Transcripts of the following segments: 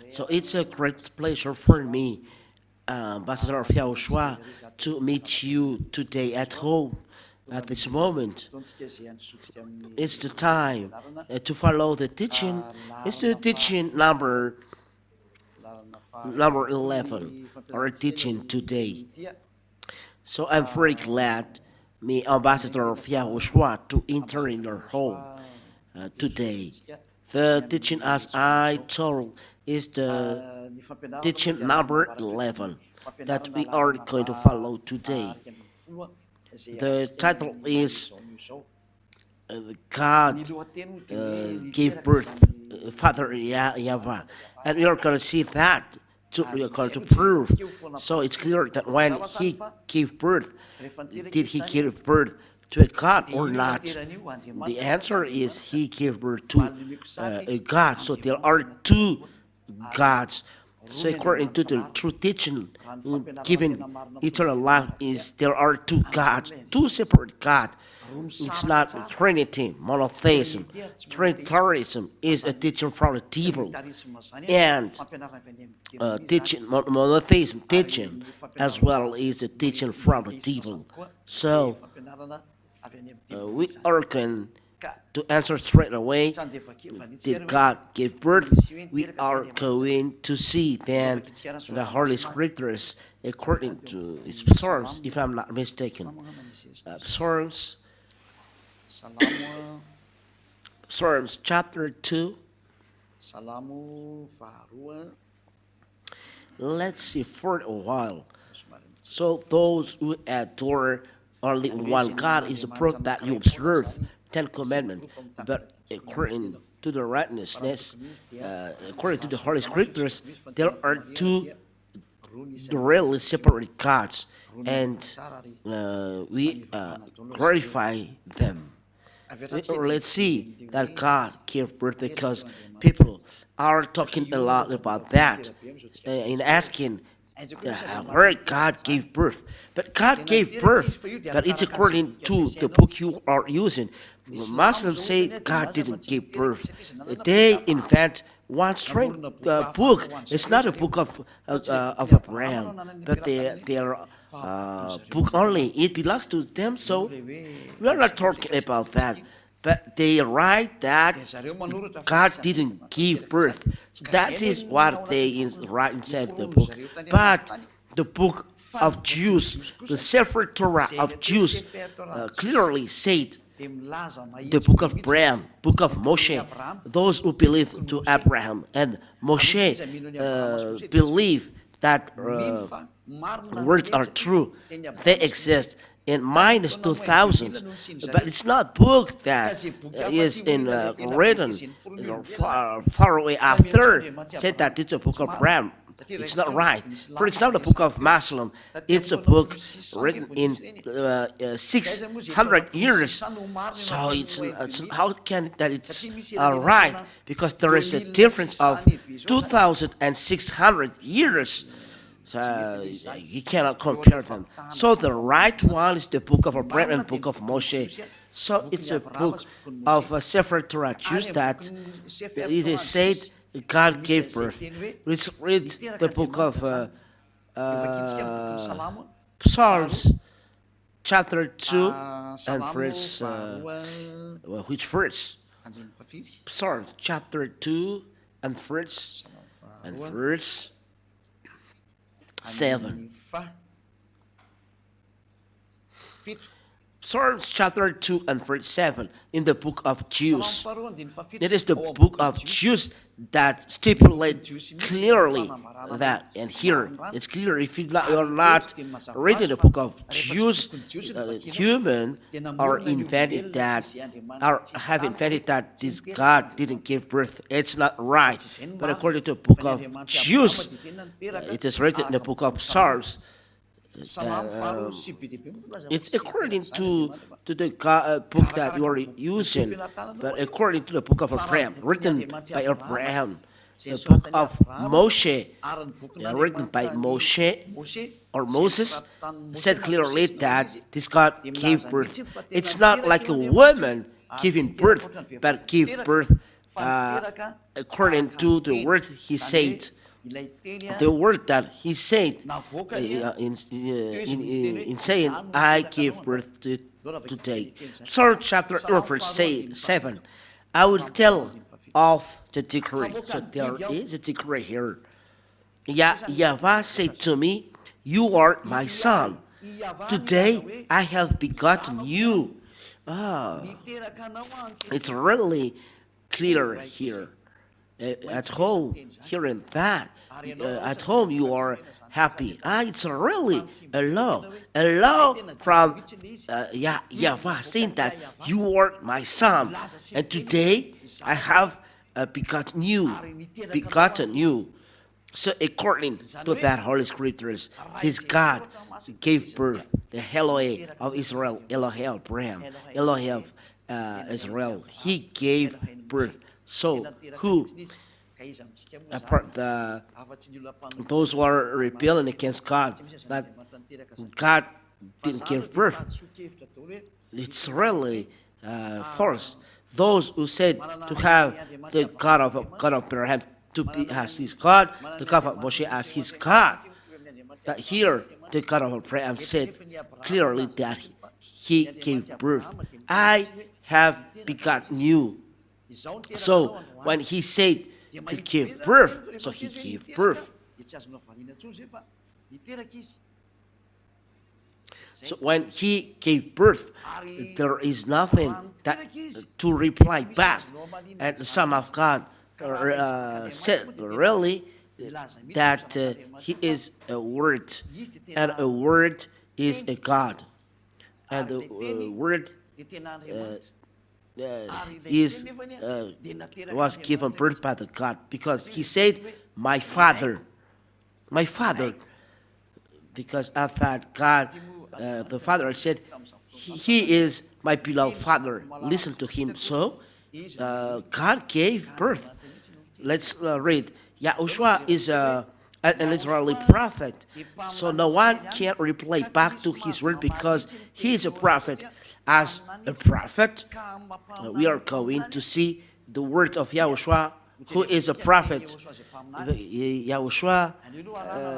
So it's a great pleasure for me, Ambassador of Yahushua, to meet you today at home at this moment. It's the time to follow the teaching. It's the teaching number 11, our teaching today. So I'm very glad, me, Ambassador of Yahushua, to enter in your home today. The teaching, as I told, is the teaching number 11 that we are going to follow today. The title is God gave birth, Father YAHVAH, and we are going to see that. We are going to prove. So it's clear that when he gave birth, did he give birth to a God or not? The answer is he gave birth to a God. So there are two gods. So according to the true teaching given eternal life, is there are two gods, two separate gods. It's not Trinity, monotheism. Trinitarianism is a teaching from the devil, and teaching monotheism teaching as well is a teaching from the devil. So we are going to answer straight away. Did God give birth? We are going to see then the Holy Scriptures according to Psalms, if I'm not mistaken. Psalms chapter 2. Let's see for a while. So those who adore only one God is a proof that you observe 10 commandments, but according to the righteousness, according to the Holy Scriptures, there are two really separate gods, and we glorify them. Let's see that God gave birth, because people are talking a lot about that in asking where God gave birth. But God gave birth, but it's according to the book you are using. Muslims say God didn't give birth. They invent one strange book. It's not a book of Abraham, but their book only. It belongs to them, so we are not talking about that. But they write that God didn't give birth. So that is what they write inside the book. But the book of Jews, the Sefer Torah of Jews, clearly said the book of Abraham, book of Moshe, those who believe to Abraham and Moshe believe that words are true. They exist in minus 2000, but it's not book that is written far away after said that it's a book of Abraham. It's not right. For example, the book of Muslim, it's a book written in 600 years. So it's how can that it's right? Because there is a difference of 2,600 years. So you cannot compare them. So the right one is the book of Abraham and book of Moshe. So it's a book of a Sefer Torah Jews that it is said God gave birth. Let's read the book of Psalms, chapter 2, and verse, which verse? Psalms, chapter 2, and verse 7. Psalms chapter 2 and verse 7 in the book of Jews. It is the book of Jews that stipulates clearly that, and here it's clear if you are not reading the book of Jews, human are invented that, or have invented that this God didn't give birth. It's not right. But according to the book of Jews, it is written in the book of Psalms. It's according to the book that you are using, but according to the book of Abraham, written by Abraham, the book of Moshe, written by Moshe or Moses, said clearly that this God gave birth. It's not like a woman giving birth, but give birth according to the word he said. The word that he said in saying, I gave birth to today. Psalm chapter 1 verse 7. I will tell of the decree. So there is a decree here. YAHVAH said to me, you are my son. Today I have begotten you. It's really clear here. At home, hearing that, at home you are happy. It's really a law from YAHVAH saying that you are my son, and today I have begotten you. So according to that Holy Scriptures, this God gave birth, the Elohim of Israel, Elohim Abraham, Elohim Israel. He gave birth. So who, those who are rebelling against God, that God didn't give birth, it's really false. Those who said to have the God of Abraham to be as his God, the God of Moshe as his God, that here the God of Abraham said clearly that he gave birth. I have begotten you. So when he said to give birth, so he gave birth. So when he gave birth, there is nothing that to reply back. And the Son of God said really that he is a word, and a word is a God, and the word was given birth by the God, because he said, my father, because of that God, the Father said, he is my beloved Father, listen to him. So God gave birth. Let's read. YAHOSHUAH is an Israeli prophet, so no one can reply back to his word because he is a prophet. As a prophet, we are going to see the word of YAHOSHUAH, who is a prophet. YAHOSHUAH,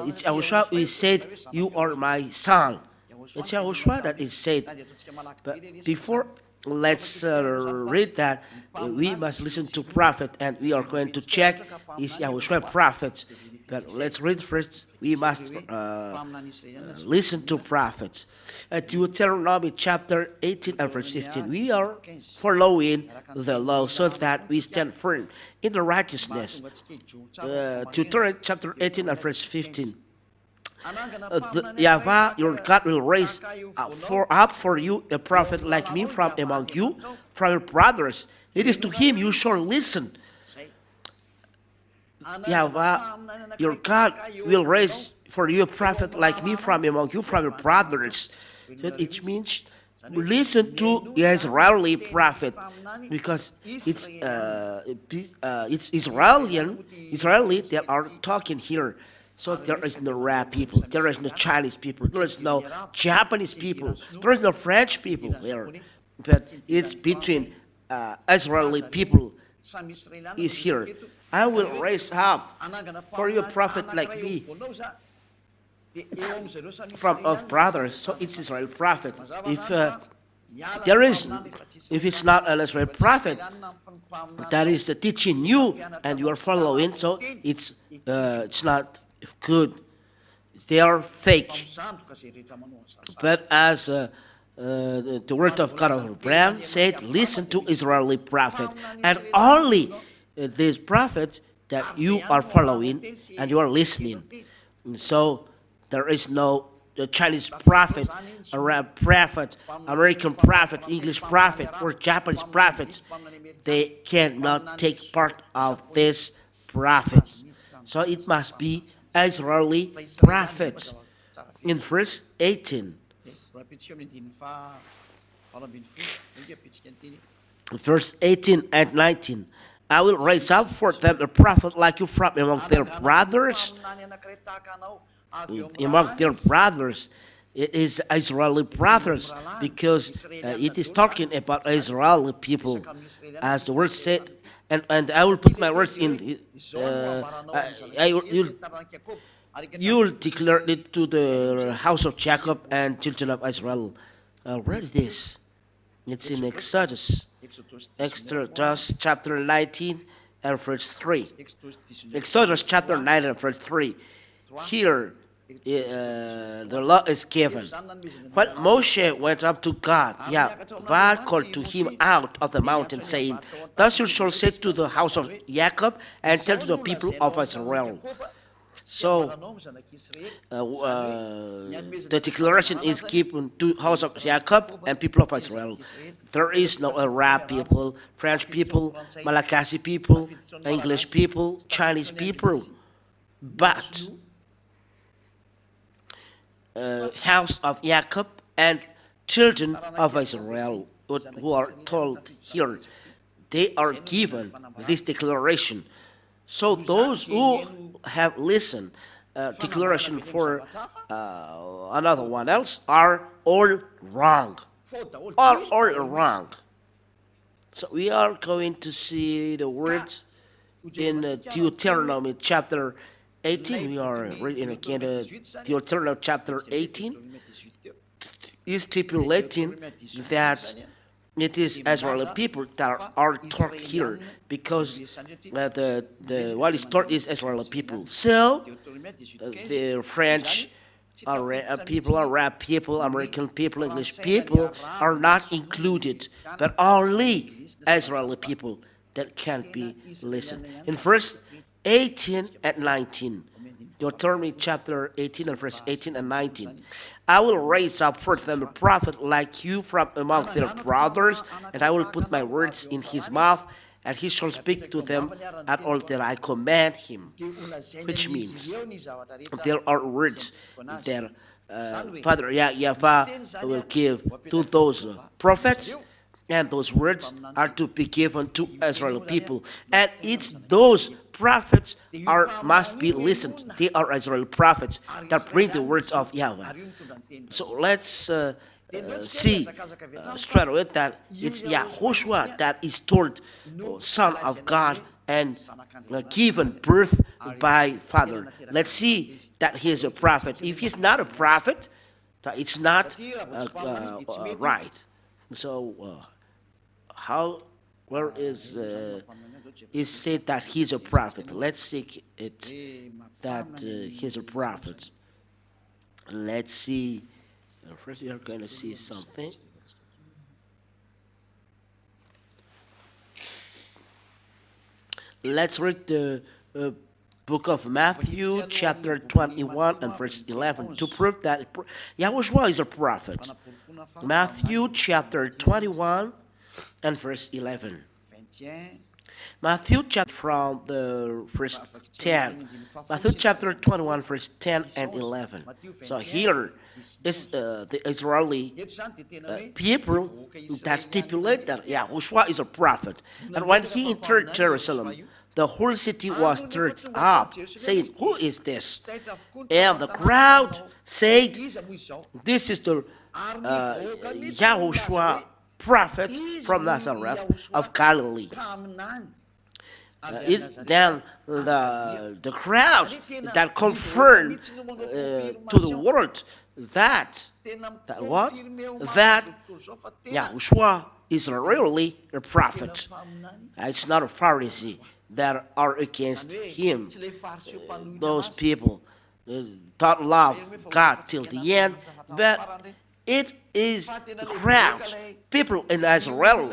it's YAHOSHUAH who said, you are my son. It's YAHOSHUAH that is said. But before, let's read that. We must listen to prophet, and we are going to check, is YAHOSHUAH prophet? But let's read first. We must listen to prophets. Deuteronomy chapter 18 and verse 15. We are following the law so that we stand firm in the righteousness. Deuteronomy chapter 18 and verse 15. YAHVAH, your God, will raise up for you a prophet like me from among you, from your brothers. It is to him you shall listen. YAHVAH, your God, will raise for you a prophet like me from among you, from your brothers. So it means listen to the Israeli prophet, because it's Israeli that are talking here. So there is no Arab people, there is no Chinese people, there is no Japanese people, there is no French people there. But it's between Israeli people is here. I will raise up for you a prophet like me from of brothers. So it's Israel prophet. If it's not an Israel prophet that is teaching you and you are following, so it's not good. They are fake. But as the word of God of Abraham said, listen to Israeli prophet, and only these prophets that you are following and you are listening. So there is no Chinese prophet, Arab prophet, American prophet, English prophet, or Japanese prophets. They cannot take part of this prophet. So it must be Israeli prophet. In verse 18. Verse 18 and 19. I will raise up for them a prophet like you from among their brothers. Among their brothers, it is Israeli brothers, because it is talking about Israeli people. As the word said, and I will put my words in. You'll declare it to the house of Jacob and children of Israel. Where is this? It's in Exodus chapter 19 and verse 3. Exodus chapter 9 and verse 3. Here, the law is given. When Moshe went up to God, YAHVAH called to him out of the mountain, saying, "Thus you shall say to the house of Jacob and tell to the people of Israel." So, the declaration is given to house of Jacob and people of Israel. There is no Arab people, French people, Malagasy people, English people, Chinese people, but house of Jacob and children of Israel, who are told here, they are given this declaration. So those who have listened declaration for another one else are all wrong. All wrong. So we are going to see the words in Deuteronomy chapter 18. We are reading again Deuteronomy chapter 18. Is stipulating that it is Israeli people that are taught here, because what is taught is Israeli people. So the French people, Arab people, American people, English people are not included, but only Israeli people that can be listened. In verse 18 and 19, Deuteronomy chapter 18 and verse 18 and 19. I will raise up for them a prophet like you from among their brothers, and I will put my words in his mouth, and he shall speak to them at all that I command him. Which means there are words that Father YAHVAH will give to those prophets, and those words are to be given to Israeli people. And it's those prophets must be listened. They are Israeli prophets that bring the words of YAHVAH. So let's see straight away that it's YAHOSHUAH that is told Son of God and given birth by Father. Let's see that he is a prophet. If he's not a prophet, it's not right. So where is said that he's a prophet? Let's see it that he's a prophet. Let's see. First, we are going to see something. Let's read the book of Matthew, chapter 21 and verse 11, to prove that YAHOSHUAH is a prophet. Matthew, chapter 21 and verse 11. Matthew chapter from the verse 10. Matthew chapter 21 verse 10 and 11. So here is the Israeli people that stipulate that YAHOSHUAH is a prophet. And when he entered Jerusalem, the whole city was stirred up, saying, "Who is this?" And the crowd said, "This is the YAHOSHUAH, prophet from Nazareth of Galilee." Then the crowd that confirmed to the world that YAHOSHUAH is really a prophet. It's not a Pharisee that are against him. Those people don't love God till the end, but it is the crowds, people in Israel,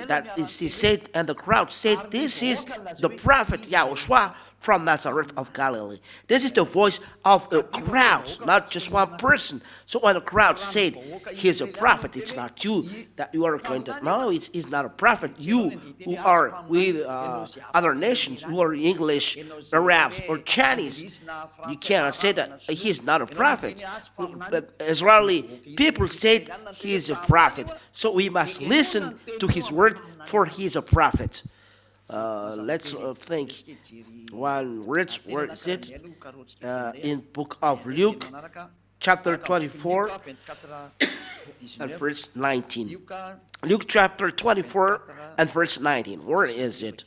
that is said, and the crowd said, "This is the prophet YAHOSHUAH from Nazareth of Galilee." This is the voice of a crowd, not just one person. So when the crowd said, "He's a prophet," it's not you that you are going to, no, he's not a prophet. You who are with other nations, who are English, Arabs, or Chinese, you cannot say that he's not a prophet. But Israeli people said he's a prophet. So we must listen to his word, for he is a prophet. Let's think one word. Where is it? In book of Luke, chapter 24 and verse 19. Luke chapter 24 and verse 19. Where is it?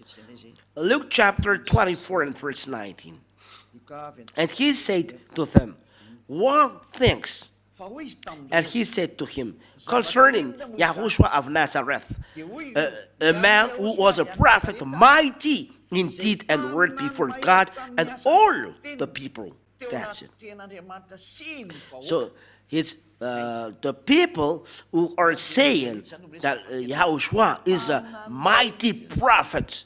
Luke chapter 24 and verse 19. And he said to them, what things? And he said to him, concerning Yahushua of Nazareth, a man who was a prophet, mighty in deed and word before God and all the people. That's it. So it's the people who are saying that Yahushua is a mighty prophet,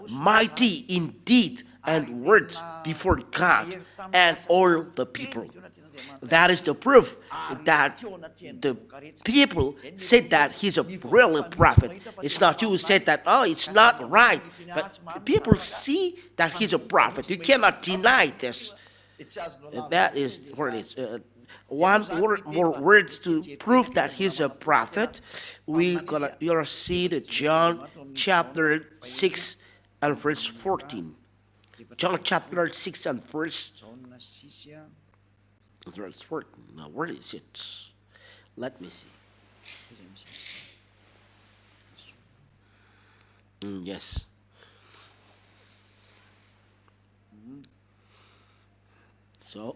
mighty in deed and word before God and all the people. That is the proof that the people said that he's a real prophet. It's not you who said that, oh, it's not right. But people see that he's a prophet. You cannot deny this. That is where it is. One more words to prove that he's a prophet. You're gonna see the John chapter 6 and verse 14. John chapter 6 and verse 14. Now, where is it? Let me see. Yes. So,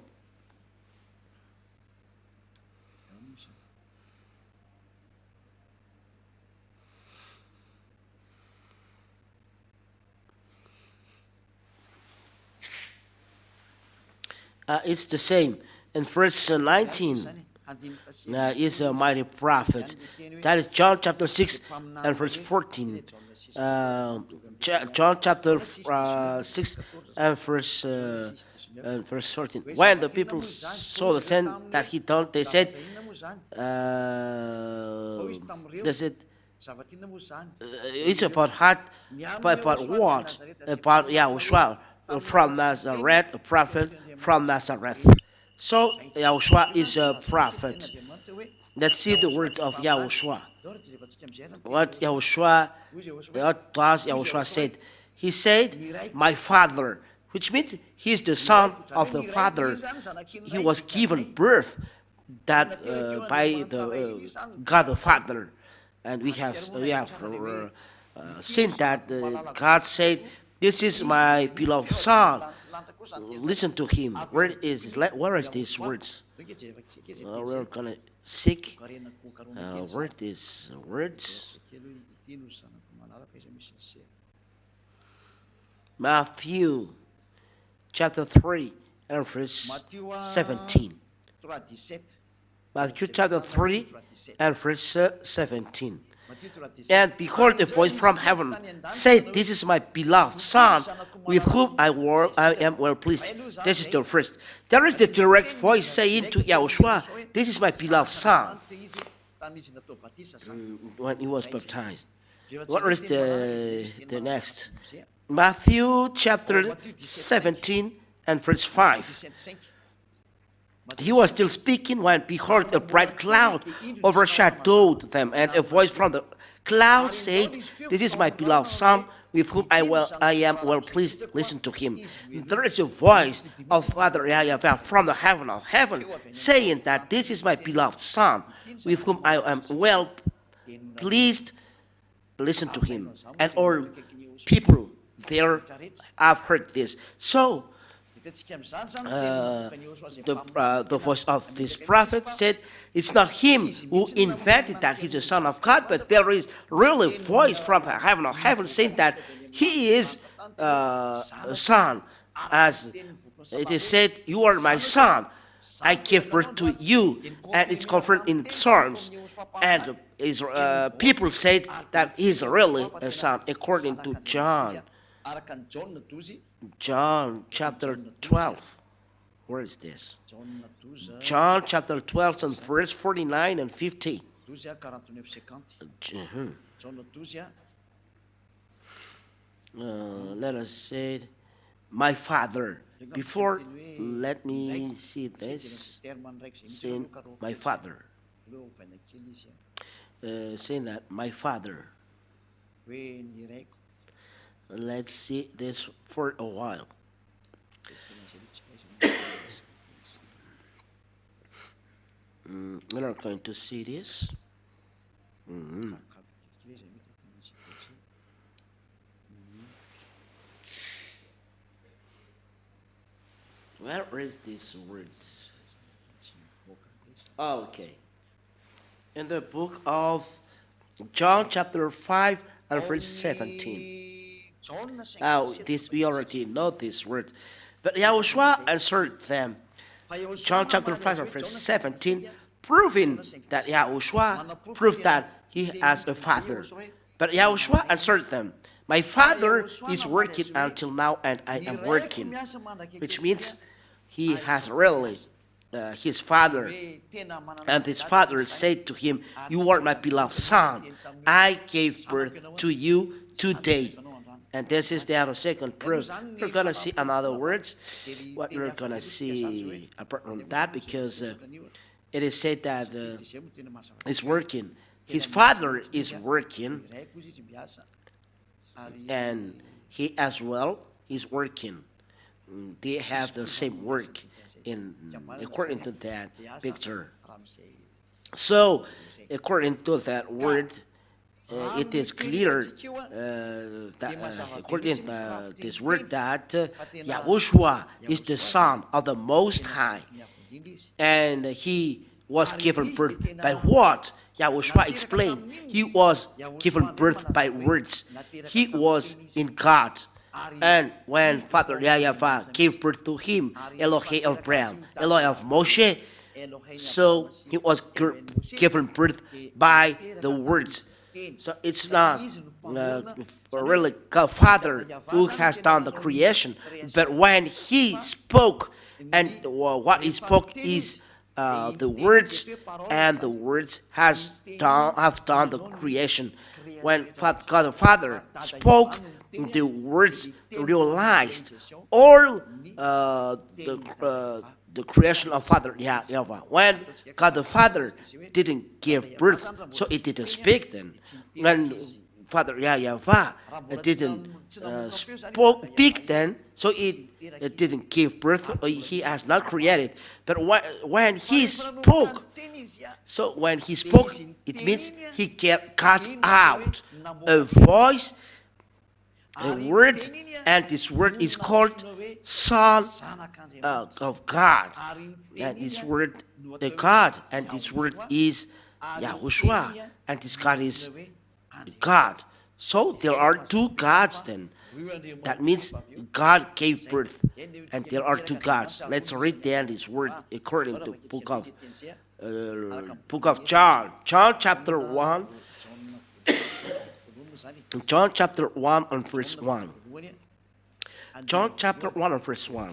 it's the same. In verse 19, is a mighty prophet. That is John chapter 6 and verse 14. John chapter 6 and verse 14. When the people saw the sin that he done, they said, it's about what? About Yahushua from Nazareth, a prophet from Nazareth. So Yahushua is a prophet. Let's see the words of Yahushua. What does Yahushua said? He said, my Father, which means he's the son of the Father. He was given birth that by the God the Father. And we have seen that God said, this is my beloved son. Listen to him. Where is these words? We're gonna seek where these words. Matthew chapter 3 and verse 17. Matthew chapter 3 and verse 17. And behold, a voice from heaven said, this is my beloved son, with whom I am well pleased. This is the first. There is the direct voice saying to Yahushua, this is my beloved son, when he was baptized. What is the next? Matthew chapter 17 and verse 5. He was still speaking when, behold, a bright cloud overshadowed them, and a voice from the cloud said, this is my beloved son, with whom I am well pleased. Listen to him. There is a voice of Father YAHVAH from the heaven of heaven saying that this is my beloved son, with whom I am well pleased. Listen to him. And all people there have heard this. So, the voice of this prophet said, it's not him who invented that he's the son of God, but there is really a voice from the heaven of heaven saying that he is a son. As it is said, you are my son, I give birth to you, and it's confirmed in Psalms. And people said that he's really a son, according to John chapter 12. Where is this? John chapter 12 and verse 49 and 50. Let us say, my Father. Before, let me see this. Saying, my Father. Saying that, my Father. Let's see this for a while. We're not going to see this. Where is this word? Oh, okay. In the book of John chapter 5 and verse 17. Now, this we already know this word. But Yahushua answered them. John chapter 5 and verse 17, proving that Yahushua proved that he has a father. But Yahushua answered them, my father is working until now, and I am working. Which means he has really his father. And his father said to him, you are my beloved son. I gave birth to you today. And this is the other second proof. We're going to see another words. What we're going to see apart from that, because it is said that he's working. His father is working, and he as well is working. They have the same work in according to that picture. So, according to that word, it is clear that according to this word that YAHOSHUAH is the Son of the Most High, and he was given birth by what? YAHOSHUAH explained. He was given birth by words. He was in God. And when Father YAHVAH gave birth to him, Elohe Abraham, Elohe of Moshe, so he was given birth by the words. So it's not really God Father who has done the creation, but when he spoke, and what he spoke is the words, and the words have done the creation. When God the Father spoke, the words realized all the creation of Father YAHVAH. When God the Father didn't give birth, so it didn't speak then. When Father YAHVAH didn't speak then, so it didn't give birth. He has not created. But when he spoke, so when he spoke, it means he got out a voice, a word, and this word is called Son of God. And this word, the God, and this word is YAHOSHUAH, and this God is God. So there are two gods then. That means God gave birth, and there are two gods. Let's read then this word according to book of John. John chapter 1. John chapter 1 and verse 1. John chapter 1 and verse 1.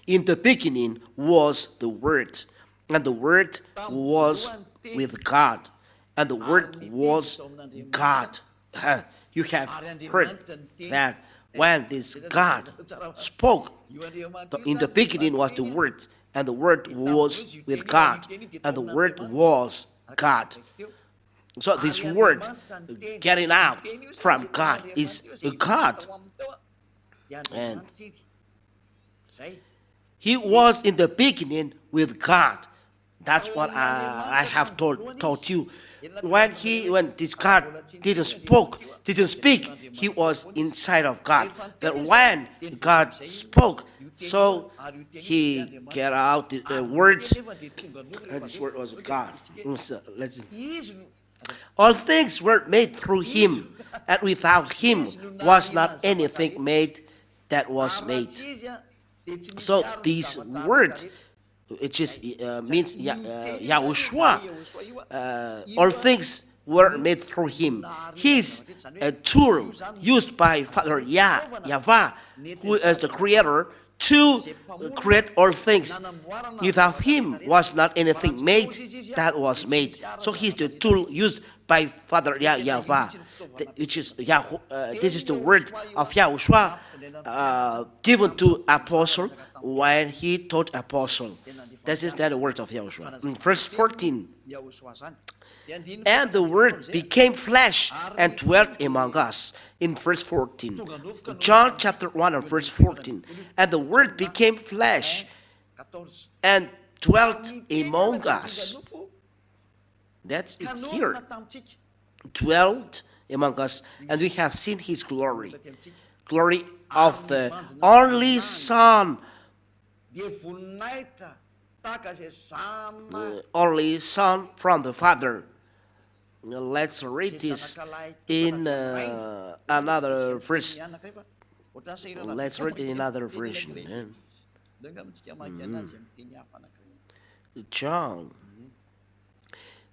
In the beginning was the Word, and the Word was with God, and the Word was God. You have heard that when this God spoke, in the beginning was the Word, and the Word was with God, and the Word was God. So this word getting out from God is a God. And he was in the beginning with God. That's what I have taught you. When this God didn't speak, he was inside of God. But when God spoke, so he get out the words, and this word was God. So, all things were made through him, and without him was not anything made that was made. So this word, it just means YAHOSHUAH. All things were made through him. He's a tool used by Father YAHVAH, who is the creator, to create all things. Without him was not anything made that was made. So he's the tool used by Father YAHVAH, which is this is the word of YAHOSHUAH given to apostle when he taught apostle. This is the words of YAHOSHUAH. In verse 14. And the Word became flesh and dwelt among us. In verse 14. John chapter 1 and verse 14. And the Word became flesh and dwelt among us. That's it here. Dwelt among us, and we have seen his glory. glory of the only Son, only Son from the Father. Let's read this in another verse. Let's read in another version. John.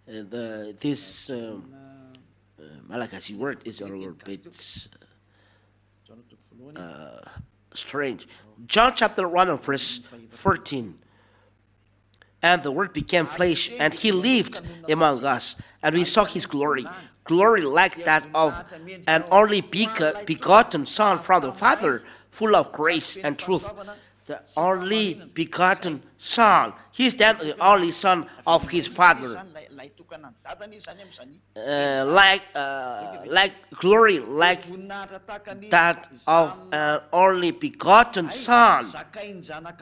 This Malachi word is a little bit strange. John chapter 1 and verse 14. And the Word became flesh, and He lived among us, and we saw His glory, glory like that of an only begotten Son from the Father, full of grace and truth. The only begotten Son. He is then the only Son of His Father. Like glory, like that of an only begotten Son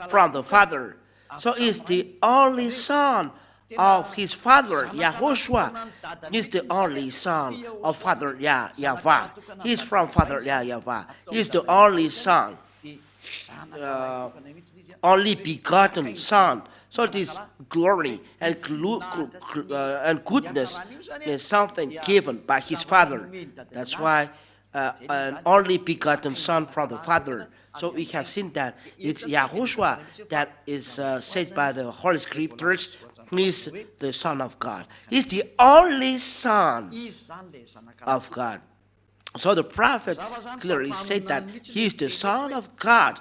from the Father. So is the only Son of His Father, YAHOSHUAH. He is the only Son of Father YAHVAH. He is from Father YAHVAH. He is the only Son, only begotten Son. So this glory and goodness is something given by His Father. That's why an only begotten Son from the Father. So we have seen that it's YAHOSHUAH that is said by the Holy Scriptures. He is the Son of God. He is the only Son of God. So the prophet clearly said that He is the Son of God.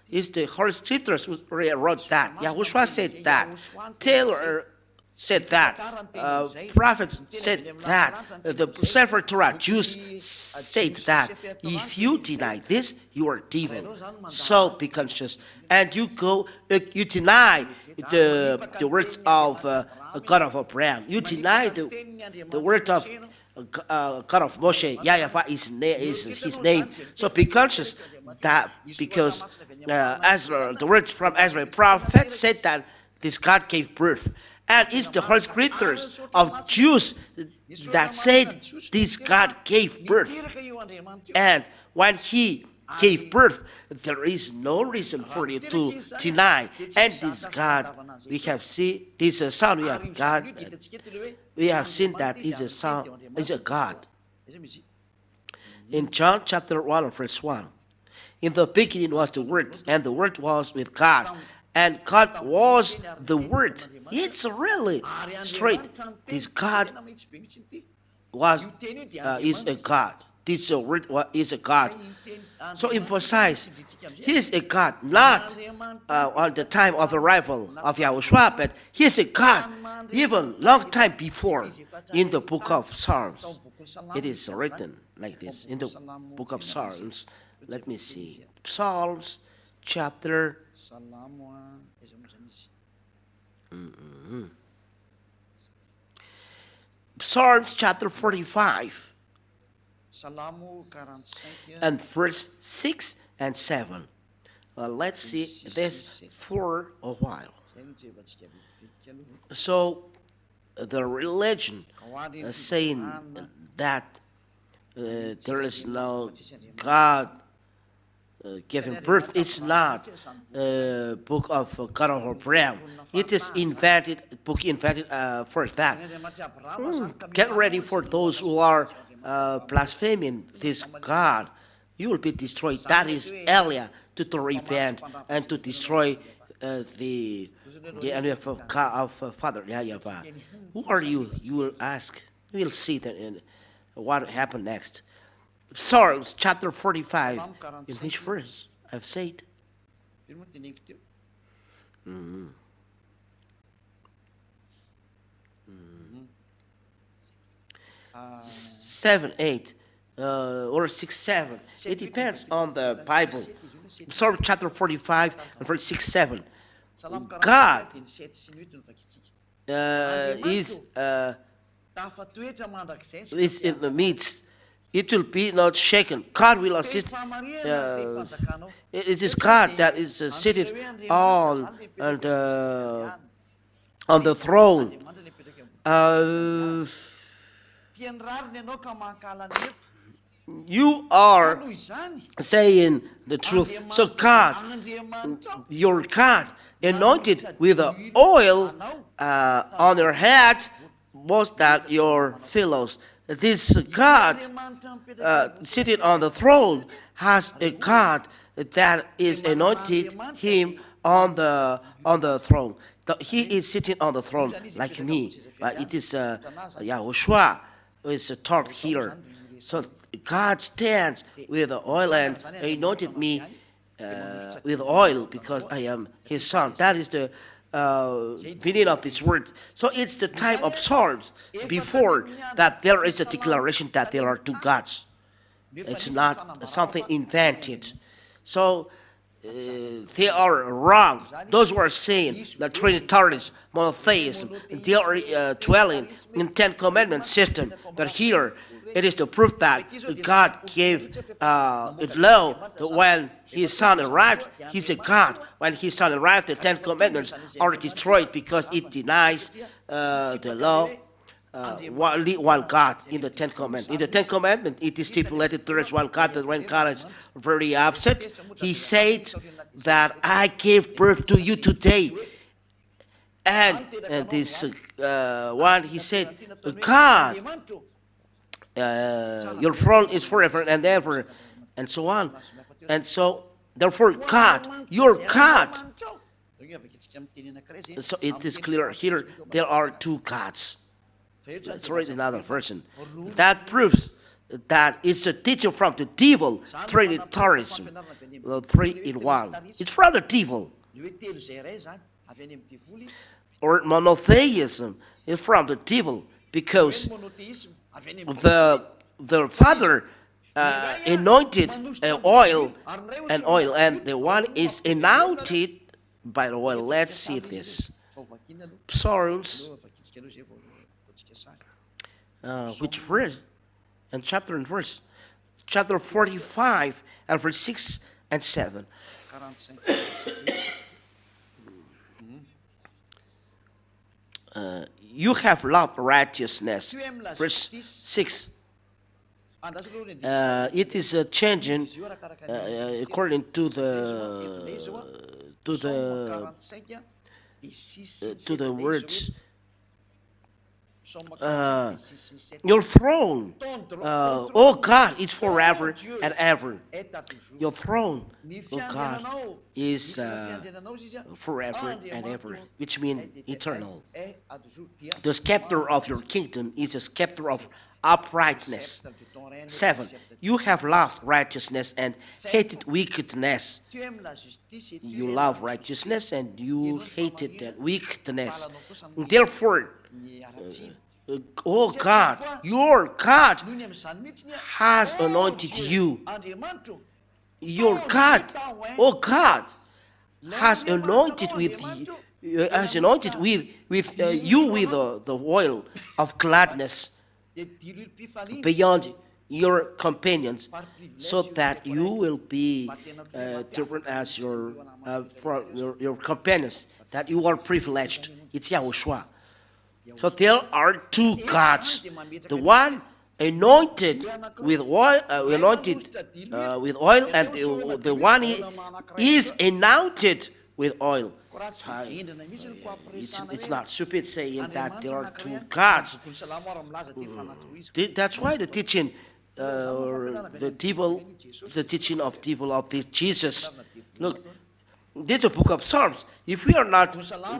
It's the Holy Scriptures who wrote that. YAHOSHUAH said that. Taylor said that. Prophets said that. The Sefer Torah Jews said that. If you deny this, you are devil. So be conscious. And you deny the words of God of Abraham. You deny the word of God of Moshe. YAHVAH is his name. So be conscious that because Ezra, the words from Ezra, prophet said that this God gave birth. And it's the Holy Scriptures of Jews that said this God gave birth. And when He gave birth, there is no reason for you to deny. And this God, we have seen, this is a Son, we have God. We have seen that is a Son, is a God. In John chapter 1 verse 1, in the beginning was the Word, and the Word was with God, and God was the Word. It's really straight. This God is a God. This Word is a God. So emphasize, He is a God, not on the time of arrival of YAHOSHUAH, but He is a God even long time before. In the book of Psalms, it is written like this. In the book of Psalms, let me see. Psalms chapter Psalms chapter 45 and verse 6 and 7. Let's see this for a while. So the religion saying that there is no God giving birth, it's not a book of God of Abraham. It is invented, book invented for that. Get ready for those who are blaspheming this God. You will be destroyed. That is Elia to revenge and to destroy the enemy of Father YAHVAH. Who are you? You will ask. We'll see that in what happened next. Psalms chapter 45. In which verse? I've said. 7, 8, or 6, 7. It depends on the Bible. Psalm chapter 45 and verse 6, 7. God is in the midst. It will be not shaken. God will assist. It is God that is seated on the throne. you are saying the truth. So God, your God, anointed with the oil on your head, was that your fellows. This God sitting on the throne has a God that is anointed him on the throne. He is sitting on the throne like me. It is YAHOSHUAH who is taught here. So God stands with the oil and anointed me with oil because I am his son. That is the meaning of this word. So it's the time of Psalms before that there is a declaration that there are two gods. It's not something invented. So they are wrong. Those who are saying that Trinitarianism, monotheism, they are dwelling in Ten Commandments system. But here, it is the proof that God gave it law that when his son arrived, he's a God. When his son arrived, the Ten Commandments are destroyed because it denies the law. Only one God in the Ten Commandments. In the Ten Commandments, it is stipulated there is one God, that when God is very upset, he said that I gave birth to you today. And this one, he said, God, your throne is forever and ever, and so on. And so, therefore, God, your God. So it is clear here, there are two gods. Let's read another version. That proves that it's a teaching from the devil, Trinitarianism, the three in one. It's from the devil. Or monotheism is from the devil because the Father anointed oil, and the one is anointed by the oil. Let's see this. Psalms. Which verse? And chapter and verse. Chapter 45 and verse 6 and 7. You have loved righteousness. Verse 6. It is changing according to the words. Your throne, oh God, is forever and ever. Your throne, oh God, is forever and ever, which means eternal. The scepter of your kingdom is a scepter of uprightness. 7. You have loved righteousness and hated wickedness. You love righteousness and you hated wickedness. Therefore, oh God, your God has anointed you. Your God, oh God, has anointed with you with the oil of gladness beyond your companions, so that you will be different as your companions, that you are privileged. It's YAHOSHUAH. So there are two gods. The one anointed with oil, and the one is anointed with oil. It's not stupid saying that there are two gods. That's why the teaching, the teaching of devil of this Jesus. Look, this is a book of Psalms. If we are not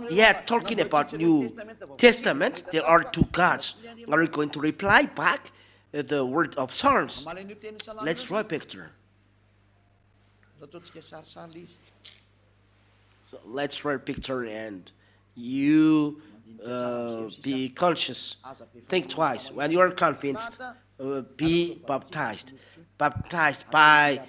yet talking about New Testament, there are two gods. Are you going to reply back the word of Psalms? Let's draw a picture. So let's draw a picture and you be conscious. Think twice. When you are convinced, be baptized. Baptized by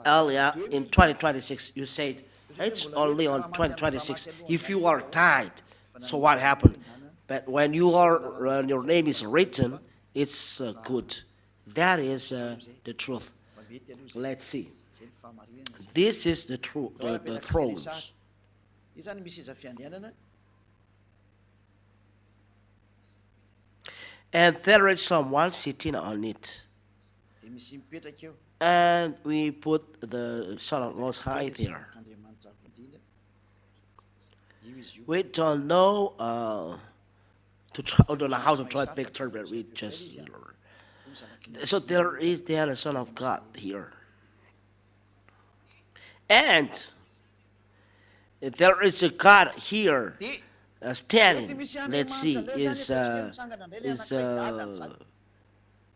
Elia in 2026. You said, it's only on 2026. If you are tied, so what happened? But when your name is written, it's good. That is the truth. Let's see. This is the truth, the thrones. And there is someone sitting on it. And we put the Son of Most High there. We don't know don't know how to draw a picture, but we just so there is the Son of God here, and there is a God here standing. Let's see, is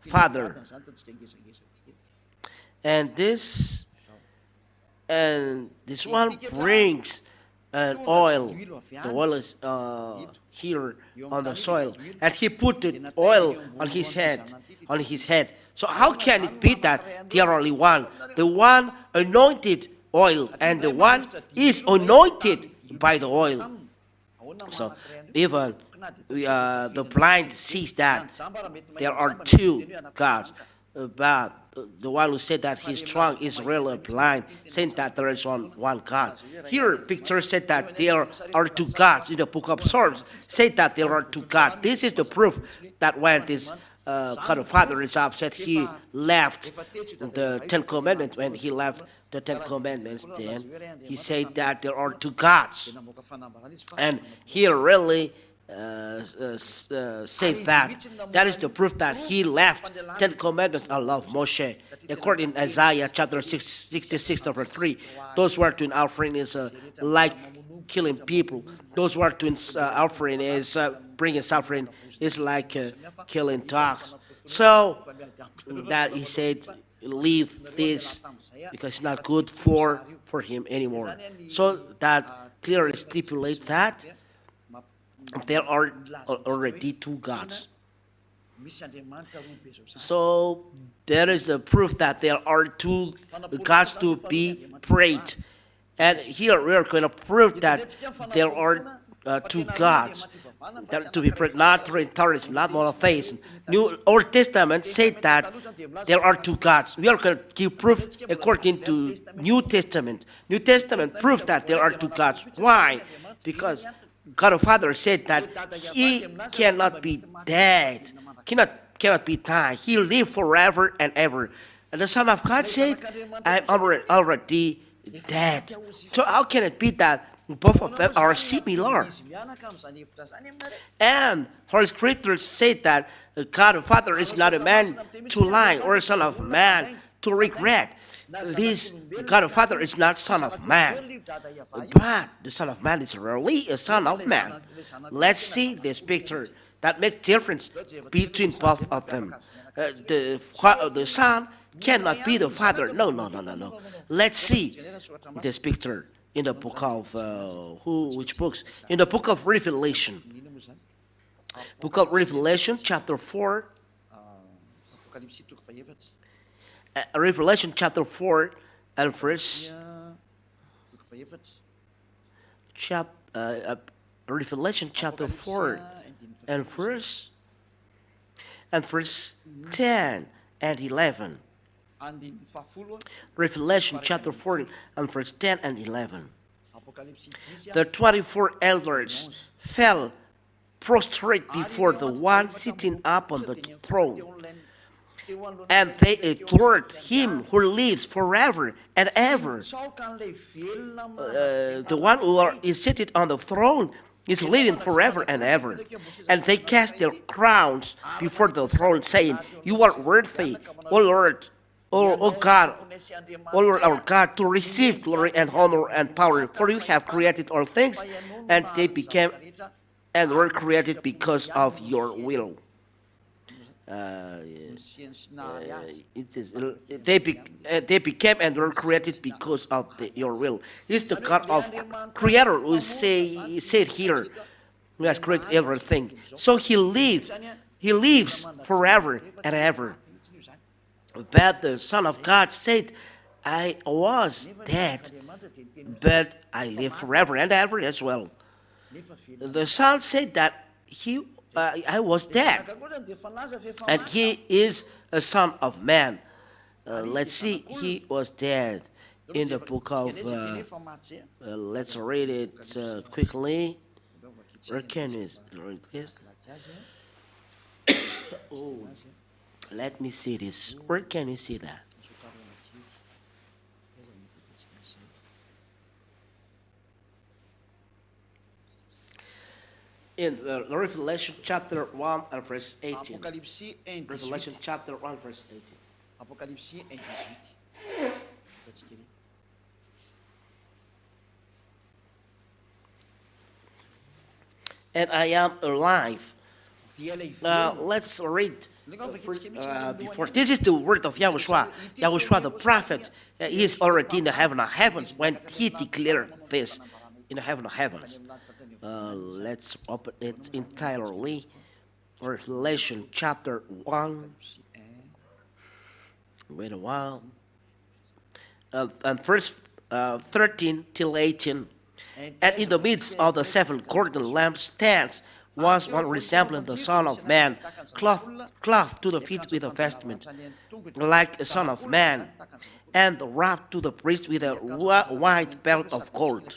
Father, and this one brings an oil. The oil is here on the soil, and he put the oil on his head. So how can it be that they are only one? The one anointed oil, and the one is anointed by the oil. So even the blind sees that there are two gods, but the one who said that he's strong is really blind, saying that there is one God. Here, picture said that there are two gods. In the book of Psalms, said that there are two gods. This is the proof that when this God of Father is upset, he left the Ten Commandments. When he left the Ten Commandments, then he said that there are two gods. And he really say that is the proof that he left Ten Commandments and love Moshe. According to Isaiah chapter 66 verse 3, those who are doing offering is like killing people. Those who are doing offering is bringing suffering is like killing dogs. So that he said, leave this because it's not good for him anymore. So that clearly stipulates that there are already two gods. So there is a proof that there are two gods to be prayed. And here we are going to prove that there are two gods that to be prayed, not Trinitarianism, not monotheism. New Old Testament said that there are two gods. We are going to give proof according to New Testament. New Testament proves that there are two gods. Why? Because God the Father said that he cannot be dead, cannot be died. He live forever and ever. And the Son of God said, I'm already dead. So how can it be that both of them are similar? And Holy Scriptures say that God the Father is not a man to lie, or a son of man to regret. This God the Father is not son of man, but the Son of Man is really a son of man. Let's see this picture that makes difference between both of them. The Son cannot be the Father. No. Let's see this picture in the book of which books? In the book of Revelation. Book of Revelation, chapter 4. Revelation chapter 4 and verse Revelation chapter 4 and verse 10 and 11. Revelation chapter 4 and verse 10 and 11. The 24 elders fell prostrate before the one sitting upon the throne, and they adored him who lives forever and ever. The one who is seated on the throne is living forever and ever. And they cast their crowns before the throne, saying, you are worthy, O Lord, O God, O Lord our God, to receive glory and honor and power, for you have created all things, and they became and were created because of your will. They became and were created because of your will. It's the God of Creator who said here, who has created everything. So he lives forever and ever. But the Son of God said, I was dead, but I live forever and ever as well. The Son said that I was dead, and he is a son of man. Let's see, he was dead in the book of, let's read it quickly. Where can we read this? Let me see this. Where can you see that? In Revelation chapter 1 and verse 18. Apocalipse 1, Revelation 18. chapter 1 verse 18. Apocalipse 1, 18. And I am alive. Die hulle Now let's read before. This is the word of Yahushua. Yahushua the prophet, he is already in the heaven of heavens when he declared this in the heaven of heavens. Let's open it entirely. Revelation chapter 1. Wait a while. And verse 13 till 18. And in the midst of the seven golden lampstands was one resembling the Son of Man, clothed to the feet with a vestment, like a Son of Man, and wrapped to the breast with a white belt of gold.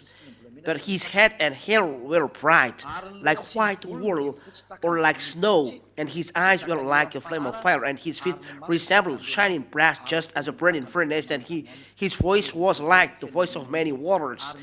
But his head and hair were bright, like white wool or like snow, and his eyes were like a flame of fire, and his feet resembled shining brass, just as a burning furnace, and his voice was like the voice of many waters.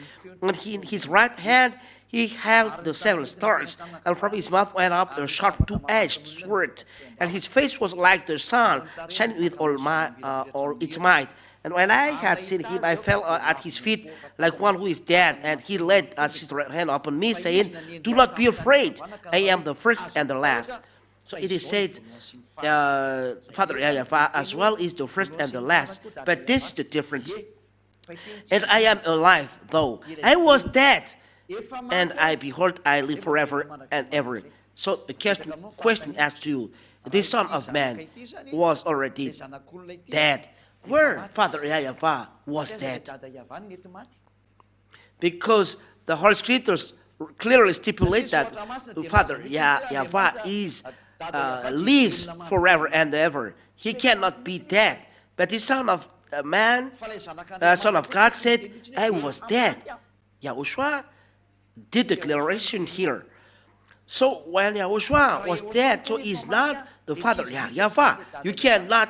And in his right hand he held the seven stars, and from his mouth went up a sharp two-edged sword, and his face was like the sun, shining with all its might. And when I had seen him, I fell at his feet like one who is dead. And he laid his right hand upon me, saying, "Do not be afraid. I am the first and the last." So it is said, Father YAHVAH as well is the first and the last. But this is the difference. And I am alive, though I was dead. And I behold, I live forever and ever. So the question asked to you, the Son of Man was already dead. Where Father YAHVAH was dead. Because the Holy Scriptures clearly stipulate that Father YAHVAH lives forever and ever. He cannot be dead. But the Son of Man, Son of God said, I was dead. Yahushua did the declaration here. So when Yahushua was dead, so he's not the Father YAHVAH. You cannot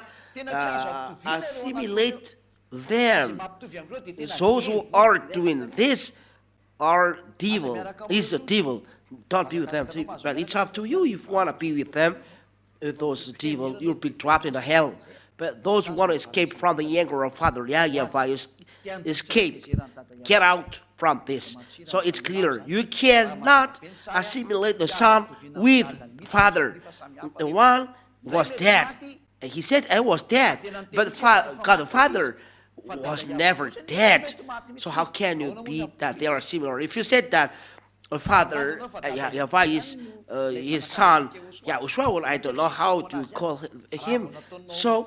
assimilate them. Those who are doing this are devil. Is a devil. Don't be with them. But it's up to you if you want to be with them. If those devil, you'll be trapped in the hell. But those who want to escape from the anger of Father YAHVAH, escape. Get out from this. So it's clear. You cannot assimilate the Son with Father. The one was dead. And he said, I was dead. But God the Father was never dead. So how can you be that they are similar? If you said that Father YAHVAH is his son, Yahushua, well, I don't know how to call him. So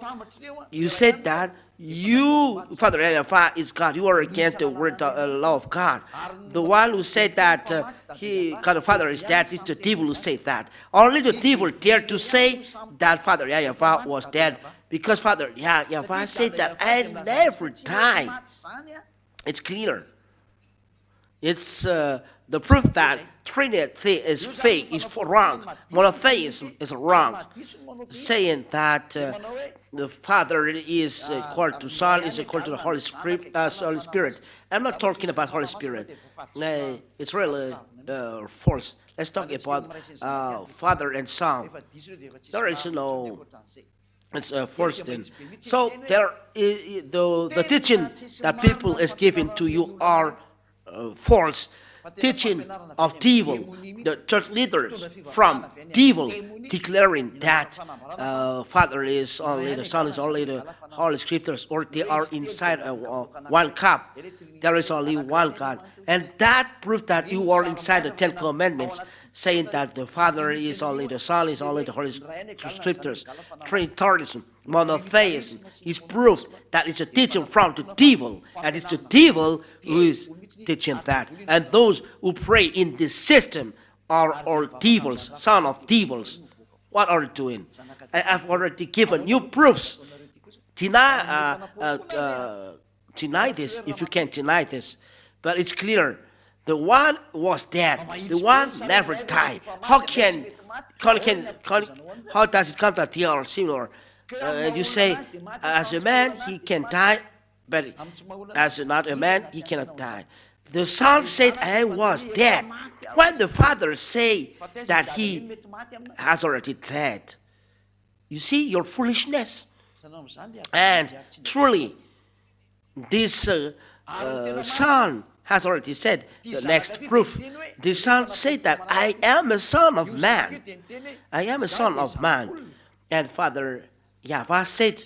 you said that you, Father YAHVAH, is God. You are against the word law of God. The one who said that God the Father is dead is the devil who said that. Only the devil dared to say that Father YAHVAH was dead, because Father YAHVAH said that I never die. It's clear. It's the proof that Trinity is fake, is wrong. Monotheism is wrong. Saying that the Father is equal to Son, is equal to the Holy Spirit. I'm not talking about Holy Spirit. It's really false. Let's talk about Father and Son. There is no... It's a first thing. So there, the teaching that people is given to you are false. Teaching of devil, the church leaders from devil declaring that Father is only, the Son is only, the Holy Scriptures, or they are inside one cup. There is only one God. And that proves that you are inside the Ten Commandments, saying that the Father is only, the Son is only, the Holy Scriptures. Trinitarianism, monotheism is proof that it's a teaching from the devil, and it's the devil who is teaching that. And those who pray in this system are all devils, son of devils. What are you doing? I have already given you proofs. Deny this if you can deny this. But it's clear. The one was dead. The one never died. How does it come that they are similar? And you say, as a man, he can die, but as not a man, he cannot die. The son said, I was dead. When the father say that he has already died, you see your foolishness. And truly, this son has already said the next proof. The son said that I am a son of man. I am a son of man. And Father YAHVAH said,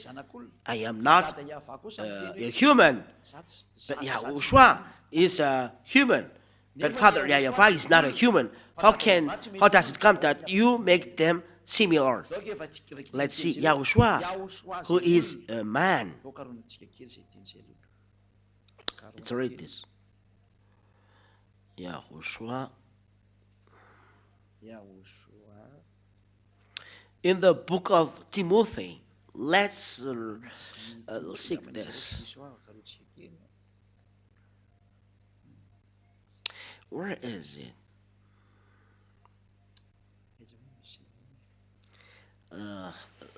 I am not a human. But YAHOSHUAH is a human. But Father YAHVAH is not a human. How does it come that you make them similar? Let's see, YAHOSHUAH, who is a man. Let's read this. YAHOSHUAH. In the book of Timothy, let's seek this. Where is it?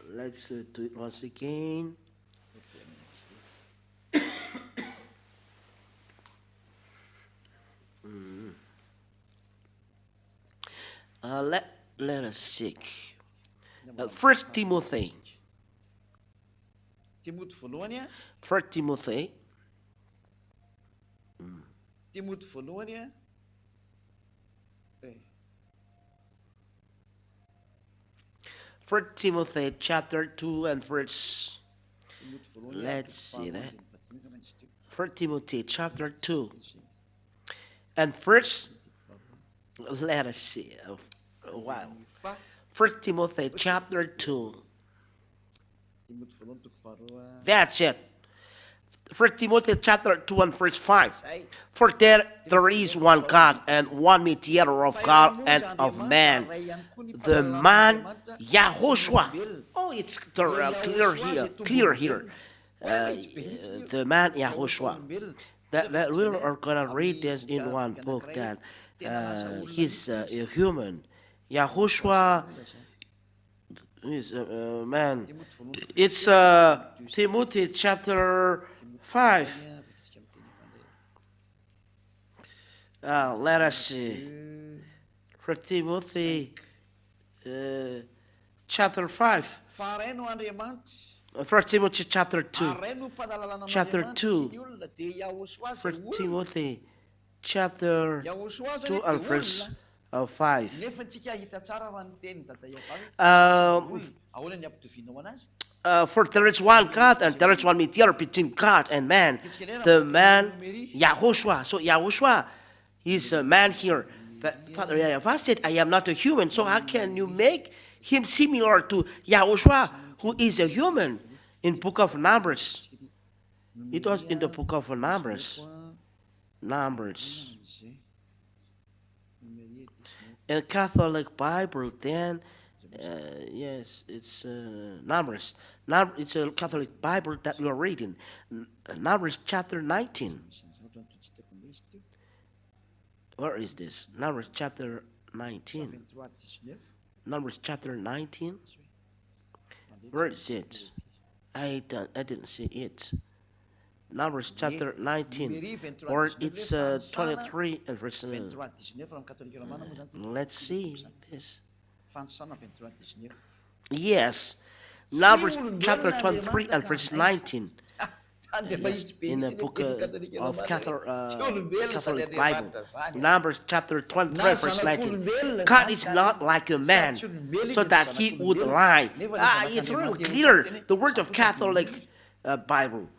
Let's do it once again. Let us seek. First Timothy. First Timothy. First Timothy chapter 2 and verse. Let's see that. First Timothy chapter 2 and first. Let us see a while. First Timothy chapter 2. That's it. First Timothy chapter 2 and verse 5. For there is one God and one mediator of God and of man, the man YAHOSHUAH. Oh, it's clear here. The man YAHOSHUAH. That we are going to read this in one book, that he's a human. YAHOSHUAH is a man. It's Timothy chapter 5. Let us see. For Timothy chapter 5. First Timothy chapter 2. Chapter 2. First Timothy chapter 2 and verse 5. For there is one God and there is one mediator between God and man, the man YAHOSHUAH. So YAHOSHUAH is a man here. But Father YAHVAH said, I am not a human. So how can you make him similar to YAHOSHUAH, who is a human? In book of Numbers. It was in the book of Numbers. In Catholic Bible, then, yes, it's Numbers. It's a Catholic Bible that we are reading. Numbers chapter 19. Where is this? Numbers chapter 19. Numbers chapter 19. Where is it? I didn't see it. Numbers chapter 19, or it's 23 and verse 7. Let's see this. Yes, Numbers chapter 23 and verse 19. Yes, in the book of Catholic Bible. Numbers chapter 23 verse 19. God is not like a man, so that he would lie. It's really clear, the word of Catholic Bible.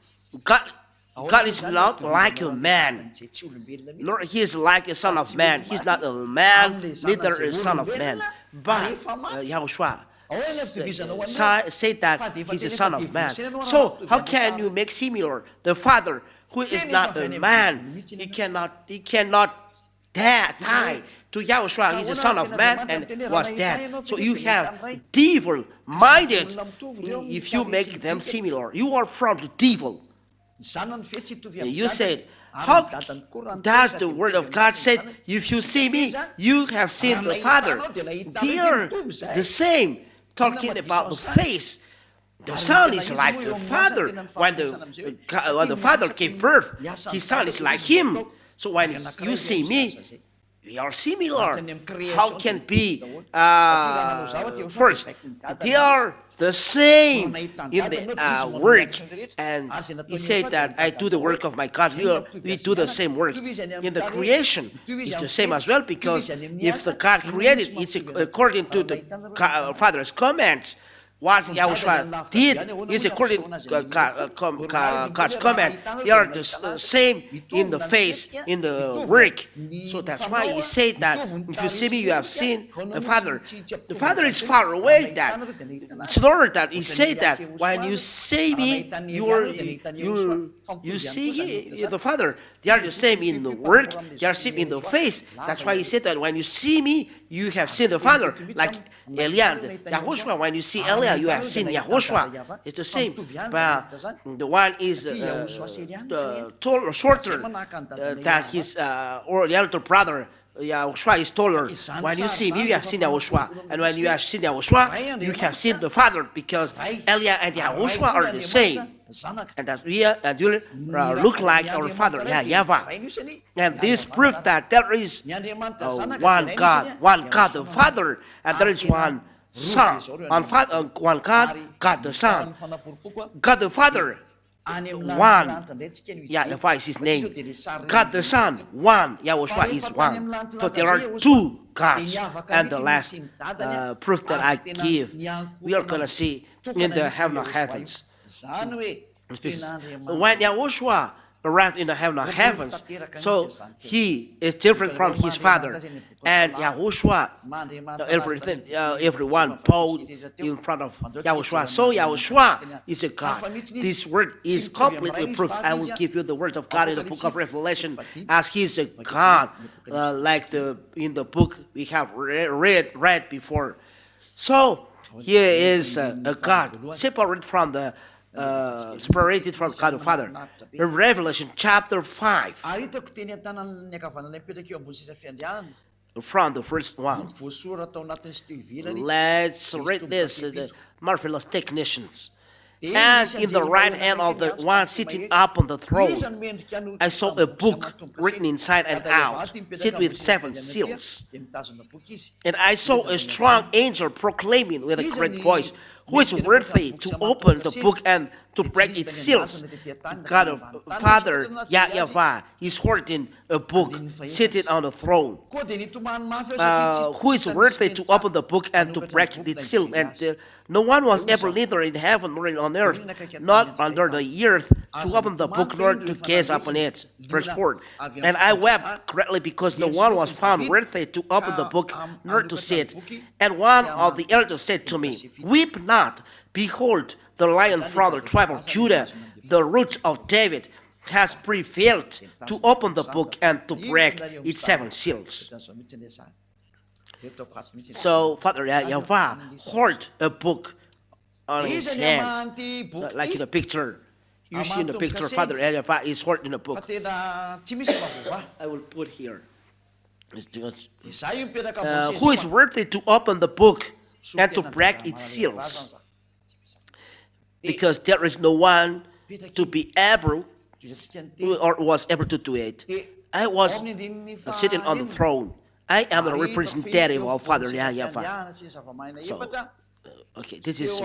God is not like a man, nor he is like a son of man. He's not a man, neither a son of man. But YAHOSHUAH said that he's a son of man. So how can you make similar the Father, who is not a man? He cannot die to YAHOSHUAH. He's a son of man and was dead. So you have devil-minded if you make them similar. You are from the devil. You said, how does the word of God say, if you see me, you have seen the Father? They are the same, talking about the face. the son is like the father. When the father gave birth, his son is like him. So when you see me, we are similar. How can be first? They are the same in the work, and he said that I do the work of my God. We do the same work in the creation. It's the same as well, because if the God created, it's according to the Father's commands. What YAHOSHUAH did is according to God's command. They are the same in the face, in the work. So that's why he said that if you see me, you have seen the Father. The Father is far away. That it's not that he said that when you see me, you see the Father. They are the same in the work. They are the same in the face. That's why he said that when you see me, you have seen the Father. Like Eliah, YAHOSHUAH, when you see Eliah, you have seen YAHOSHUAH. It's the same. But the one is taller, shorter than his or the elder brother. YAHOSHUAH is taller. When you see me, you have seen YAHOSHUAH. And when you have seen YAHOSHUAH, you have seen the Father, because Eliah and YAHOSHUAH are the same. And that we look like our Father, YAHVAH. And this proves that there is one God the Father, and there is one Son, one God, God the Son, God the Father. One, YAHVAH is his name. God the Son, one. YAHOSHUAH is one. So there are two gods. And the last proof that I give, we are going to see in the heaven of heavens. When YAHOSHUAH arrived in the heaven of heavens, so he is different from his Father. And YAHOSHUAH, everyone bowed in front of YAHOSHUAH. So YAHOSHUAH is a God. This word is completely proved. I will give you the word of God in the book of Revelation, as he is a God, like in the book we have read before. So he is a God separated from God the Father. In Revelation chapter 5, from the first one, let's read this, the marvelous technicians. And in the right hand of the one sitting up on the throne, I saw a book written inside and out, sealed with 7 seals. And I saw a strong angel proclaiming with a great voice, "Who is worthy to open the book and to break its seals?" God of Father, YAHVAH, is holding a book, sitting on the throne. Who is worthy to open the book and to break its seal? And no one was able, neither in heaven nor on earth, not under the earth, to open the book nor to gaze upon it. Verse 4. And I wept greatly, because no one was found worthy to open the book nor to see it. And one of the elders said to me, "Weep not. Behold, the Lion from the tribe of Judah, the Root of David, has prevailed to open the book and to break its 7 seals." So Father YAHVAH held a book on his hand, like in the picture. You see in the picture, Father YAHVAH is holding a book. I will put here. Who is worthy to open the book and to break its seals? Because there is no one to be able or was able to do it. I was sitting on the throne. I am the representative of Father YAHVAH. So, okay, this is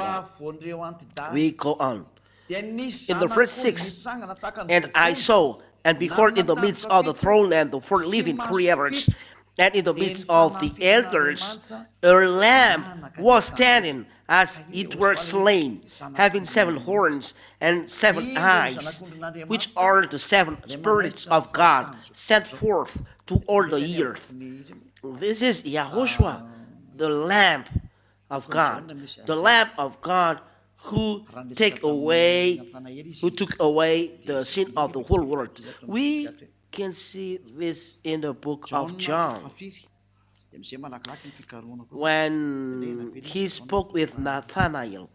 we go on. In the verse 6, and I saw, and behold, in the midst of the throne and the 4 living creatures, and in the midst of the elders, a lamb was standing as it were slain, having 7 horns and 7 eyes, which are the 7 spirits of God sent forth to all the earth. This is YAHOSHUAH, the Lamb of God, the Lamb of God who took away the sin of the whole world. We can see this in the book of John, when he spoke with Nathanael.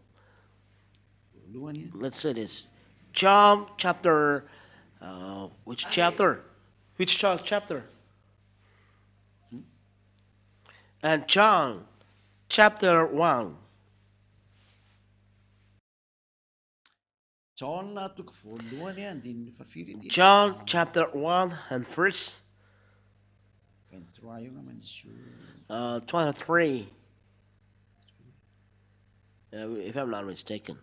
Let's say this. John chapter, which chapter? Which John's chapter? And John chapter 1. John atok voalohany andininy fafiry John chapter 1 and verse 23 io naman izy io 23, if I'm not mistaken.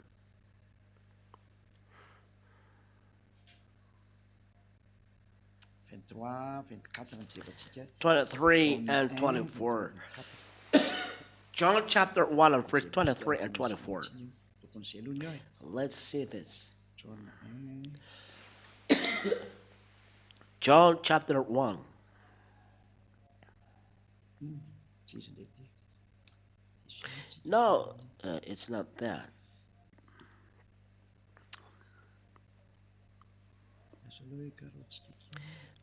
23 and 24. John chapter 1 and verse 23 and 24. Let's see this. John chapter 1. No, it's not that.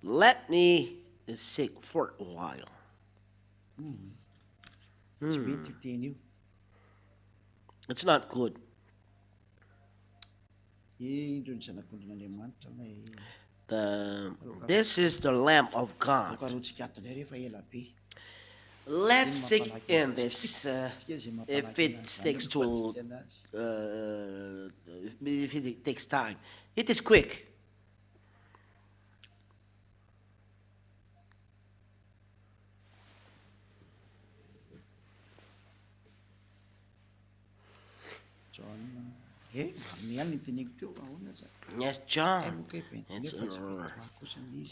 Let me seek for a while. It's not good. This is the Lamb of God. Let's seek in this. If it takes to, if it takes time, it is quick. Yes, John.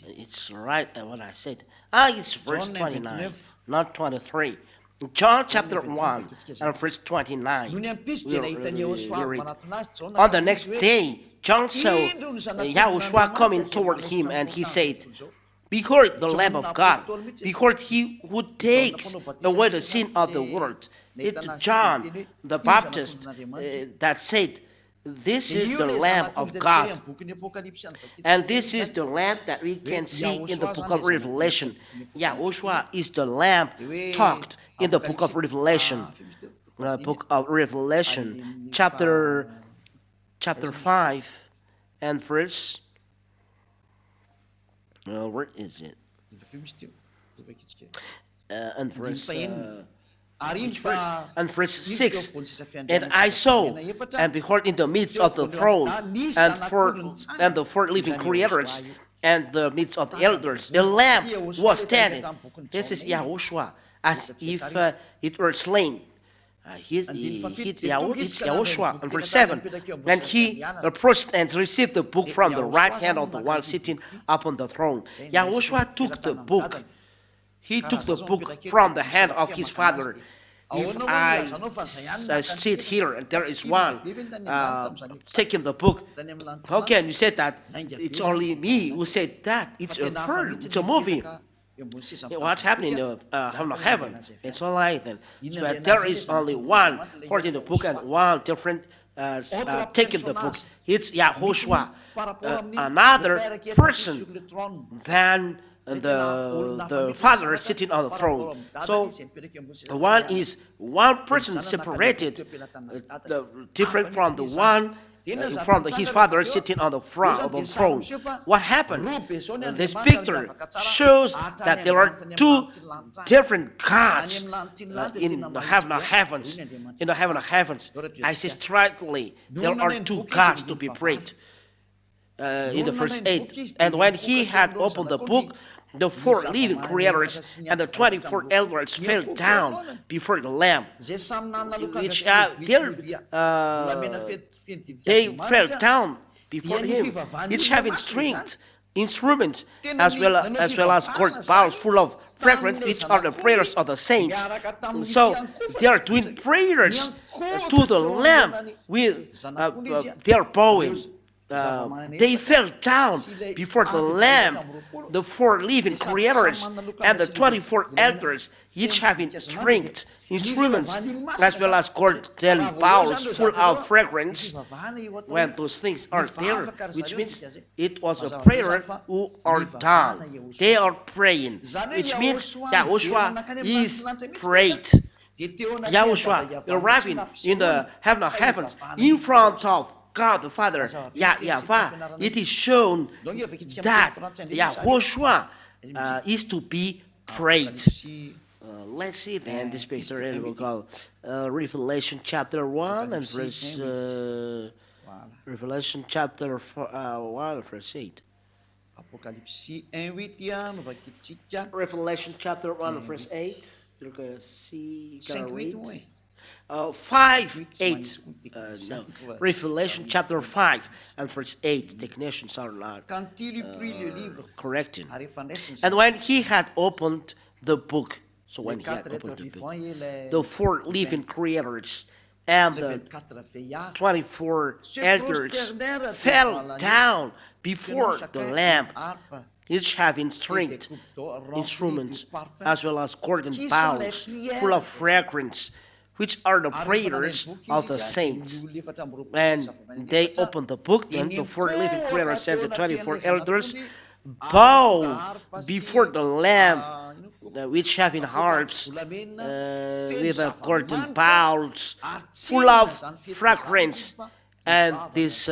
It's right what I said. It's verse 29, not 23. John chapter 1 and verse 29. On the next day, John saw YAHOSHUAH coming toward him, and he said, "Behold the Lamb of God, behold he who takes away the sin of the world." It's John the Baptist that said, "This is the Lamb of God." And this is the Lamb that we can see in the book of Revelation. YAHOSHUAH is the Lamb talked in the book of Revelation. Book of Revelation, chapter 5 and verse. Where is it? And verse. And verse 6, "And I saw, and behold, in the midst of the throne, and the four living creatures, and the midst of the elders, the Lamb was standing." This is YAHOSHUAH, as if it were slain. It's YAHOSHUAH. And verse 7, "And he approached and received the book from the right hand of the one sitting upon the throne." YAHOSHUAH took the book. He took the book from the hand of his Father. If I sit here and there is one taking the book, how can you say that it's only me who said that? It's a film, it's a movie. What's happening in heaven? It's all right then. But there is only one holding the book and one different taking the book. It's YAHOSHUAH, another person than the Father sitting on the throne. So one person separated, different from the one from his Father sitting on the front of the throne. What happened? This picture shows that there are two different gods in the heaven of heavens. In the heaven of heavens, I say straightly, there are two gods to be prayed. In the verse 8, "And when he had opened the book, the four living creators and the 24 elders fell down before the Lamb." Which they fell down before him, each having stringed instruments as well as gold bowls full of fragrance, which are the prayers of the saints. So they are doing prayers to the Lamb with their bowing. They fell down before the Lamb, the four living creators and the 24 elders, each having stringed instruments as well as golden bowls full of fragrance. When those things are there, which means it was a prayer who are done. They are praying, which means YAHOSHUAH is prayed. YAHOSHUAH arriving in the heaven of heavens in front of God the Father, YAHVAH. It is shown that YAHOSHUAH is to be prayed. Let's see then this picture in Revelation chapter 1 and verse Revelation chapter 1, verse 8. Apokalipsi 1:8 mavakitsika Revelation chapter 1, verse 8. You're going to see, you're going to 5:8 read. mo eh. 5, 8. No. Revelation chapter 5 and verse 8. Technicians are not Quand il eut pris le livre, correcting. arrefandescens And when he had opened the book, so when les he had quatre opened êtres the book, vivants et the 4 living creators and les the 24 vieillards 24 elders fell down before the Lamb, each having stringed instruments as well as golden bowls full of fragrance, which are the prayers of the saints. And they opened the book, then the 4 living creators and the 24 elders bow before the Lamb, which having harps with golden bowls full of fragrance. And this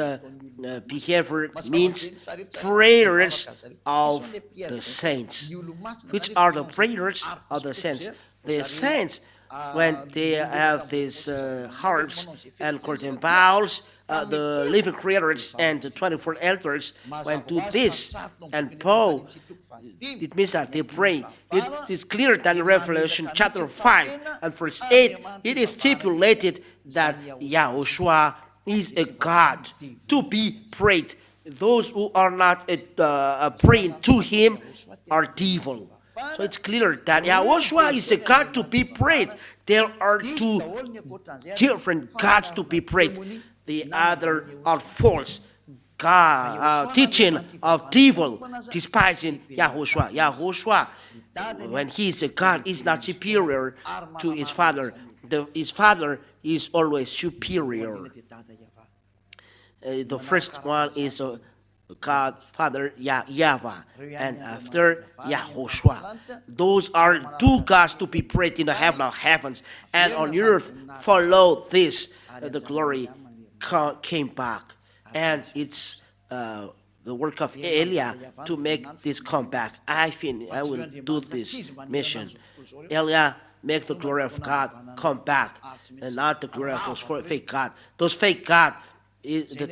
behavior means prayers of the saints. Which are the prayers of the saints? The saints, when they have these harps and golden bowls, the living creators and the 24 elders, when do this and bow, it means that they pray. It is clear that in Revelation chapter 5 and verse 8, it is stipulated that YAHOSHUAH is a God to be prayed. Those who are not praying to him are devil. So it's clear that YAHOSHUAH is a God to be prayed. There are 2 different gods to be prayed. The other are false God, teaching of devil, despising YAHOSHUAH. YAHOSHUAH, when he is a God, is not superior to his Father. His Father is always superior. The first one is God, Father, YAHVAH, and after YAHOSHUAH. Those are 2 gods to be prayed in the heaven of heavens, and on earth follow this. The glory came back, and it's the work of Eliah to make this come back. I will do this mission. Eliah, make the glory of God come back, and not the glory of those fake God. Those fake God, the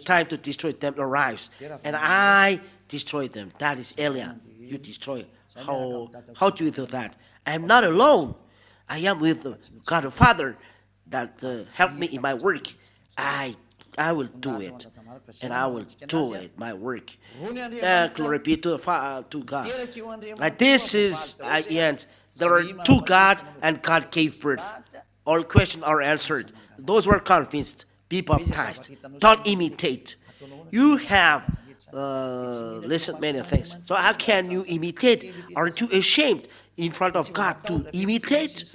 time to destroy them arrives, and I destroy them. That is Eliah. You destroy. How do you do that? I am not alone. I am with God the Father that help me in my work. I will do it, and I will do it, my work. Glory be to God. And this is, at the end, there are 2 God, and God gave birth. All questions are answered. Those who are convinced, be baptized. Don't imitate. You have listened many things. So how can you imitate? Aren't you ashamed in front of God to imitate?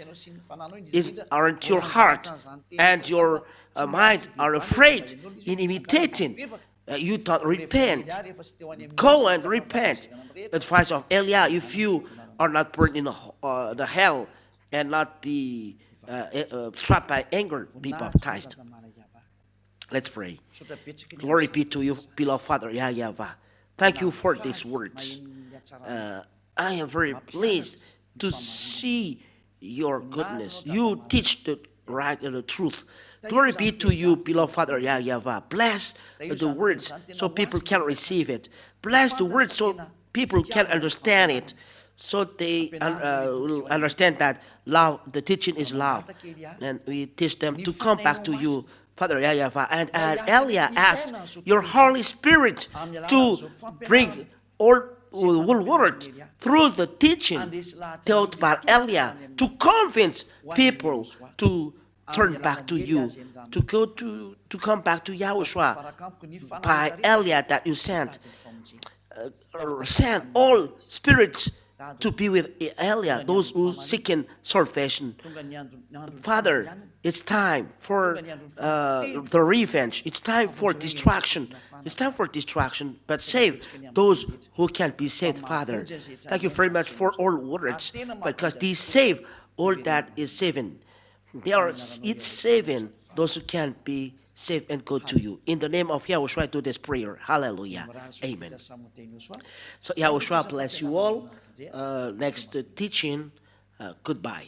Aren't your heart and your mind are afraid in imitating? You don't repent. Go and repent. Advice of Eliah: if you are not burned in the hell and not be trapped by anger, be baptized. Let's pray. Glory be to you, beloved Father, YAHVAH. Thank you for these words. I am very pleased to see your goodness. You teach the right and the truth. Glory be to you, beloved Father, YAHVAH. Bless the words so people can receive it. Bless the words so people can understand it, so they will understand that love, the teaching is love. And we teach them to come back to you, Father YAHVAH. And Eliah asked your Holy Spirit to bring all word through the teaching taught by Eliah to convince people to turn back to you, to come back to YAHOSHUAH by Eliah that you sent. Send all spirits to be with Eliah, those who seeking salvation. Father, it's time for the revenge. It's time for distraction. It's time for distraction, but save those who can't be saved, Father. Thank you very much for all words, because these save all that is saving. It's saving those who can't be saved and go to you. In the name of YAHOSHUAH, I do this prayer. Hallelujah. Amen. So YAHOSHUAH bless you all. Next teaching, goodbye.